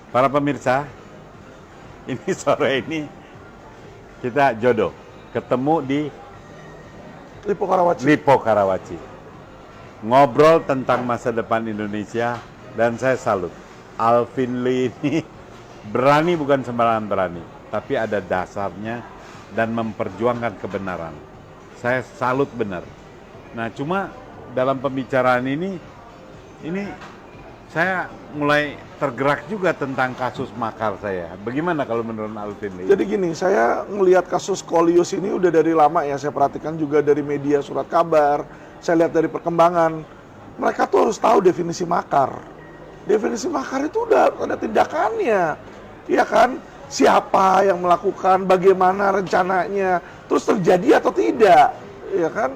Para pemirsa, ini sore ini kita jodoh ketemu di Lipo Karawaci. Ngobrol tentang masa depan Indonesia dan saya salut. Alvin Lee ini berani, bukan sembarangan berani, tapi ada dasarnya dan memperjuangkan kebenaran. Saya salut benar. Nah, cuma dalam pembicaraan ini saya mulai tergerak juga tentang kasus makar saya. Bagaimana kalau menurut Alvin Lee? Jadi gini, saya ngelihat kasus Kolius ini udah dari lama ya. Saya perhatikan juga dari media surat kabar. Saya lihat dari perkembangan. Mereka tuh harus tahu definisi makar. Definisi makar itu udah ada tindakannya. Iya kan? Siapa yang melakukan, bagaimana rencananya, terus terjadi atau tidak. Iya kan?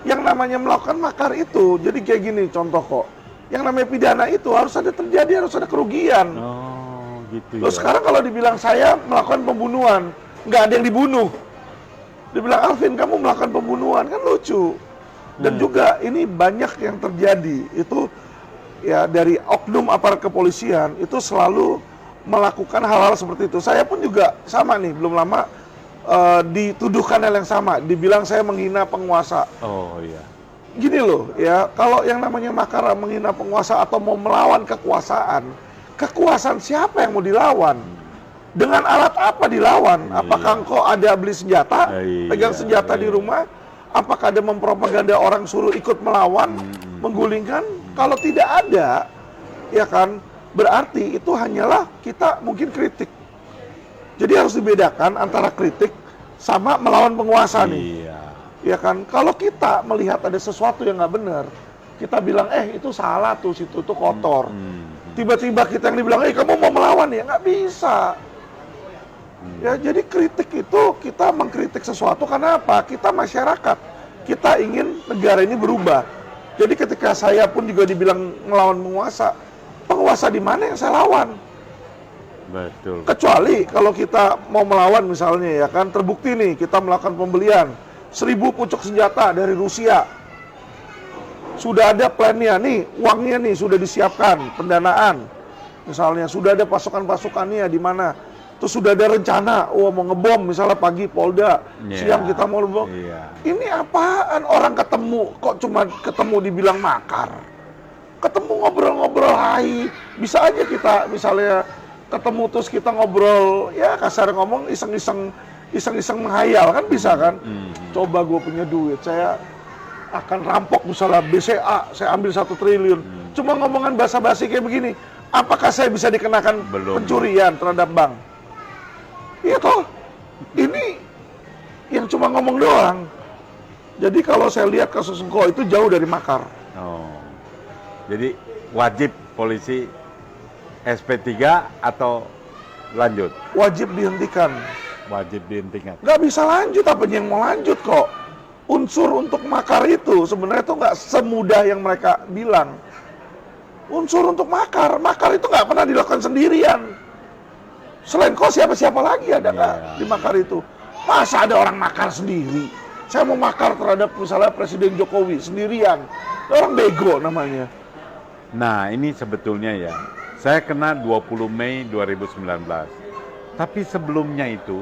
Yang namanya melakukan makar itu, jadi kayak gini contoh kok. Yang namanya pidana itu harus ada terjadi, harus ada kerugian. Oh, gitu Loh, ya. sekarang kalau dibilang saya melakukan pembunuhan, nggak ada yang dibunuh. Dibilang Alvin, kamu melakukan pembunuhan, kan lucu. Dan juga ini banyak yang terjadi. Itu ya dari oknum aparat kepolisian itu selalu melakukan hal-hal seperti itu. Saya pun juga sama nih, belum lama dituduhkan hal yang sama. Dibilang saya menghina penguasa. Oh iya. Gini loh ya, kalau yang namanya makar menghina penguasa atau mau melawan kekuasaan siapa yang mau dilawan? Dengan alat apa dilawan? Apakah engkau ada beli senjata, pegang senjata di rumah? Apakah ada mempropaganda orang suruh ikut melawan, menggulingkan? Kalau tidak ada, ya kan, berarti itu hanyalah kita mungkin kritik. Jadi harus dibedakan antara kritik sama melawan penguasa nih. Iya. Ya kan, kalau kita melihat ada sesuatu yang nggak benar, kita bilang, itu salah tuh, situ tuh kotor. Tiba-tiba kita yang dibilang, kamu mau melawan ya, nggak bisa. Ya, jadi kritik itu kita mengkritik sesuatu karena apa? Kita masyarakat, kita ingin negara ini berubah. Jadi ketika saya pun juga dibilang melawan penguasa di mana yang saya lawan? Betul. Kecuali kalau kita mau melawan misalnya ya kan, terbukti nih kita melakukan pembelian 1000 pucuk senjata dari Rusia. Sudah ada plannya nih, uangnya nih sudah disiapkan, pendanaan. Misalnya sudah ada pasukan-pasukannya di mana. Terus sudah ada rencana, mau ngebom misalnya pagi Polda, siang kita mau ngebom. Ini apaan? Orang ketemu, kok cuma ketemu dibilang makar. Ketemu ngobrol-ngobrol hai, bisa aja kita misalnya ketemu terus kita ngobrol, ya kasar ngomong iseng-iseng menghayal kan bisa kan? Coba gue punya duit, saya akan rampok misalnya BCA, saya ambil 1 triliun. Cuma ngomongan basa-basi kayak begini, apakah saya bisa dikenakan pencurian terhadap bank? Iya toh, ini yang cuma ngomong doang. Jadi kalau saya lihat kasus engkau itu jauh dari makar. Oh, jadi wajib polisi SP3 atau lanjut? Wajib dihentikan. Wajib dihentikan. Nggak bisa lanjut, apanya yang mau lanjut kok. Unsur untuk makar itu sebenarnya itu nggak semudah yang mereka bilang. Unsur untuk makar itu nggak pernah dilakukan sendirian. Selain kau siapa-siapa lagi ada nggak di makar itu? Masa ada orang makar sendiri? Saya mau makar terhadap misalnya Presiden Jokowi sendirian. Orang bego namanya. Nah, ini sebetulnya ya, saya kena 20 Mei 2019. Tapi sebelumnya itu,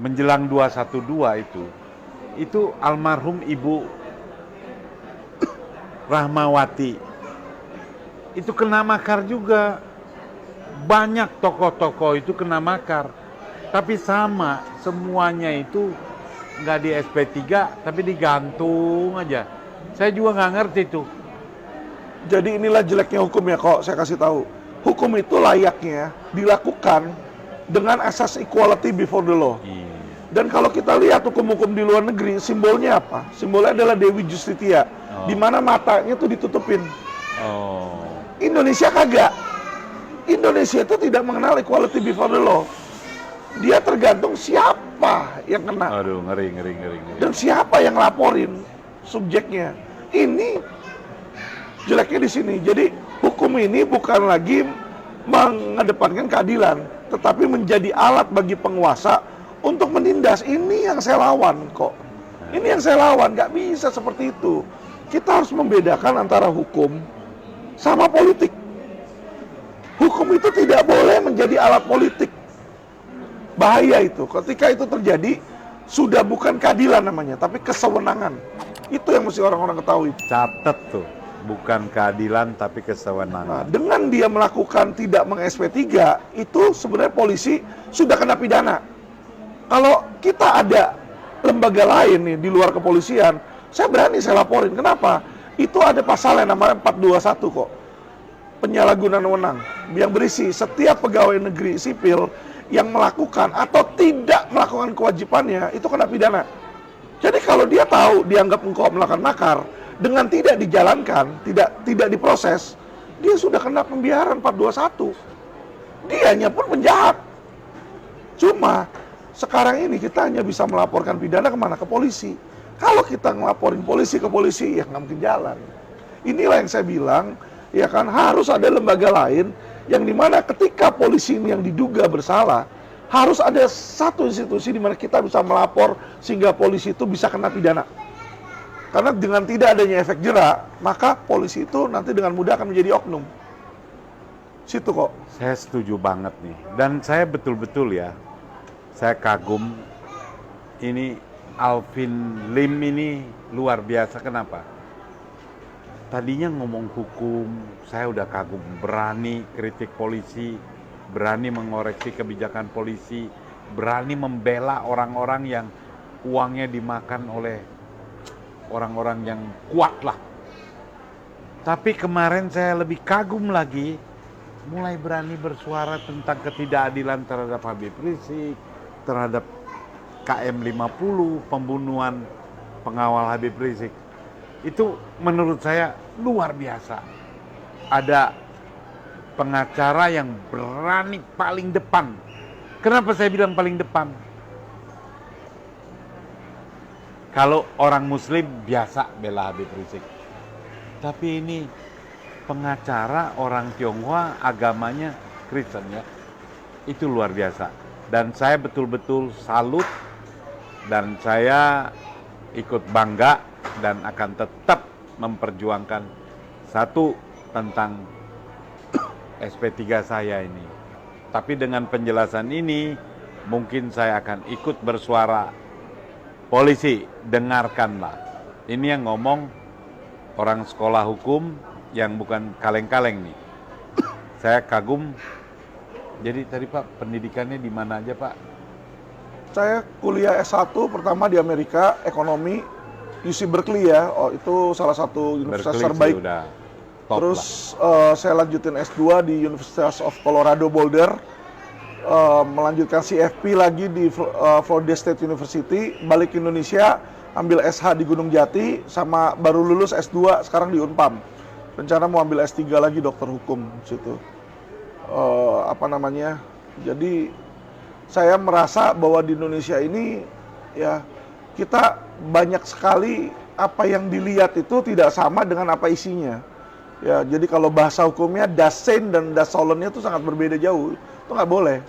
menjelang 212 itu almarhum Ibu Rahmawati itu kena makar juga. Banyak tokoh-tokoh itu kena makar. Tapi sama, semuanya itu nggak di SP3, tapi digantung aja. Saya juga nggak ngerti tuh. Jadi inilah jeleknya hukum ya kok, saya kasih tahu. Hukum itu layaknya dilakukan dengan asas equality before the law. Dan kalau kita lihat hukum-hukum di luar negeri, simbolnya apa? Simbolnya adalah Dewi Justitia, di mana matanya tuh ditutupin. Indonesia kagak. Indonesia itu tidak mengenal equality before the law. Dia tergantung siapa yang kena. Aduh, ngeri. Dan siapa yang laporin subjeknya. Ini jeleknya di sini. Jadi hukum ini bukan lagi mengedepankan keadilan, tetapi menjadi alat bagi penguasa untuk menindas. Ini yang saya lawan kok. Ini yang saya lawan, nggak bisa seperti itu. Kita harus membedakan antara hukum sama politik. Hukum itu tidak boleh menjadi alat politik. Bahaya itu. Ketika itu terjadi, sudah bukan keadilan namanya, tapi kesewenangan. Itu yang mesti orang-orang ketahui. Catat tuh, bukan keadilan tapi Nah, kesewenangan. dengan dia melakukan tidak meng-SP3, itu sebenarnya polisi sudah kena pidana. Kalau kita ada lembaga lain nih di luar kepolisian, saya berani saya laporin. Kenapa? Itu ada pasal yang namanya 421 kok. Penyalahgunaan wewenang yang berisi setiap pegawai negeri sipil yang melakukan atau tidak melakukan kewajibannya itu kena pidana. Jadi kalau dia tahu dianggap engkau melakukan makar dengan tidak dijalankan, tidak diproses, dia sudah kena pembiaran 421. Dianya pun penjahat. Cuma sekarang ini kita hanya bisa melaporkan pidana kemana? Ke polisi. Kalau kita ngelaporin polisi ke polisi, ya nggak mungkin jalan. Inilah yang saya bilang, ya kan, harus ada lembaga lain yang dimana ketika polisi ini yang diduga bersalah, harus ada satu institusi di mana kita bisa melapor sehingga polisi itu bisa kena pidana. Karena dengan tidak adanya efek jerak, maka polisi itu nanti dengan mudah akan menjadi oknum. Situ kok. Saya setuju banget nih. Dan saya betul-betul ya, saya kagum ini Alvin Lim ini luar biasa. Kenapa? Tadinya ngomong hukum, saya udah kagum, berani kritik polisi, berani mengoreksi kebijakan polisi, berani membela orang-orang yang uangnya dimakan oleh orang-orang yang kuat lah. Tapi kemarin saya lebih kagum lagi, mulai berani bersuara tentang ketidakadilan terhadap Habib Rizik, terhadap KM50, pembunuhan pengawal Habib Rizik. Itu menurut saya luar biasa. Ada pengacara yang berani paling depan. Kenapa saya bilang paling depan? Kalau orang Muslim biasa bela Habib Rizik. Tapi ini pengacara orang Tionghoa, agamanya Kristen ya. Itu luar biasa. Dan saya betul-betul salut dan saya ikut bangga dan akan tetap memperjuangkan satu tentang SP3 saya ini. Tapi dengan penjelasan ini mungkin saya akan ikut bersuara. Polisi, dengarkanlah. Ini yang ngomong orang sekolah hukum yang bukan kaleng-kaleng nih. Saya kagum. Jadi tadi Pak, pendidikannya di mana aja Pak? Saya kuliah S1 pertama di Amerika, ekonomi, UC Berkeley ya. Oh, itu salah satu universitas Berkeley terbaik. sih udah top Terus lah. saya lanjutin S2 di University of Colorado Boulder. Melanjutkan CFP lagi di Florida State University, balik ke Indonesia, ambil SH di Gunung Jati, sama baru lulus S2 sekarang di Unpam. Rencana mau ambil S3 lagi dokter hukum situ. Jadi saya merasa bahwa di Indonesia ini ya kita banyak sekali apa yang dilihat itu tidak sama dengan apa isinya. Ya, jadi kalau bahasa hukumnya dasen dan dasolennya itu sangat berbeda jauh. Itu nggak boleh.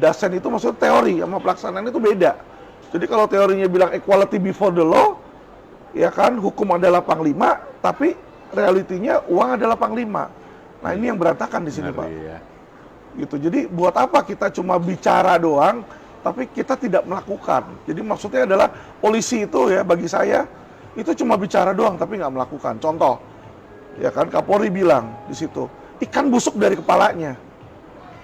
Dasen itu maksudnya teori, sama pelaksanaan itu beda. Jadi kalau teorinya bilang equality before the law, ya kan, hukum adalah panglima, tapi realitinya uang adalah panglima. Nah ini yang berantakan di sini Pak. Ya. Gitu. Jadi buat apa kita cuma bicara doang, tapi kita tidak melakukan. Jadi maksudnya adalah polisi itu ya bagi saya itu cuma bicara doang tapi nggak melakukan. Contoh, ya kan Kapolri bilang di situ ikan busuk dari kepalanya.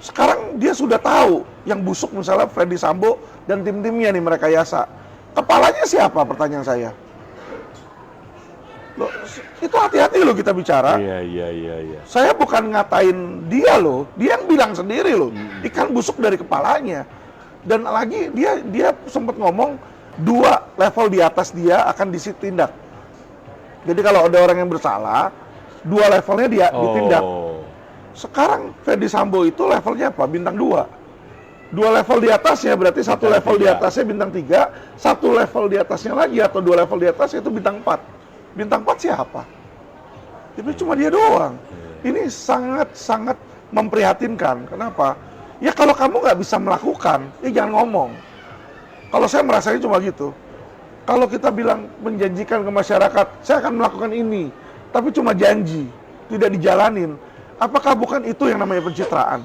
Sekarang dia sudah tahu yang busuk misalnya Ferdy Sambo dan tim-timnya nih mereka yasa. Kepalanya siapa? Pertanyaan saya. Loh, itu hati-hati loh kita bicara. Iya. Saya bukan ngatain dia loh, dia yang bilang sendiri loh, ikan busuk dari kepalanya. Dan lagi dia sempat ngomong 2 level di atas dia akan ditindak. Jadi kalau ada orang yang bersalah, 2 levelnya dia ditindak. Sekarang Ferdy Sambo itu levelnya apa? Bintang 2. 2 level di atasnya berarti 1 Bintang level 3. di atasnya bintang 3, 1 level di atasnya lagi atau 2 level di atasnya itu bintang 4. Bintang 4 siapa? Itu cuma dia doang. Ini sangat-sangat memprihatinkan. Kenapa? Ya kalau kamu nggak bisa melakukan, ya jangan ngomong. Kalau saya merasanya cuma gitu. Kalau kita bilang menjanjikan ke masyarakat, saya akan melakukan ini, tapi cuma janji, tidak dijalanin. Apakah bukan itu yang namanya pencitraan?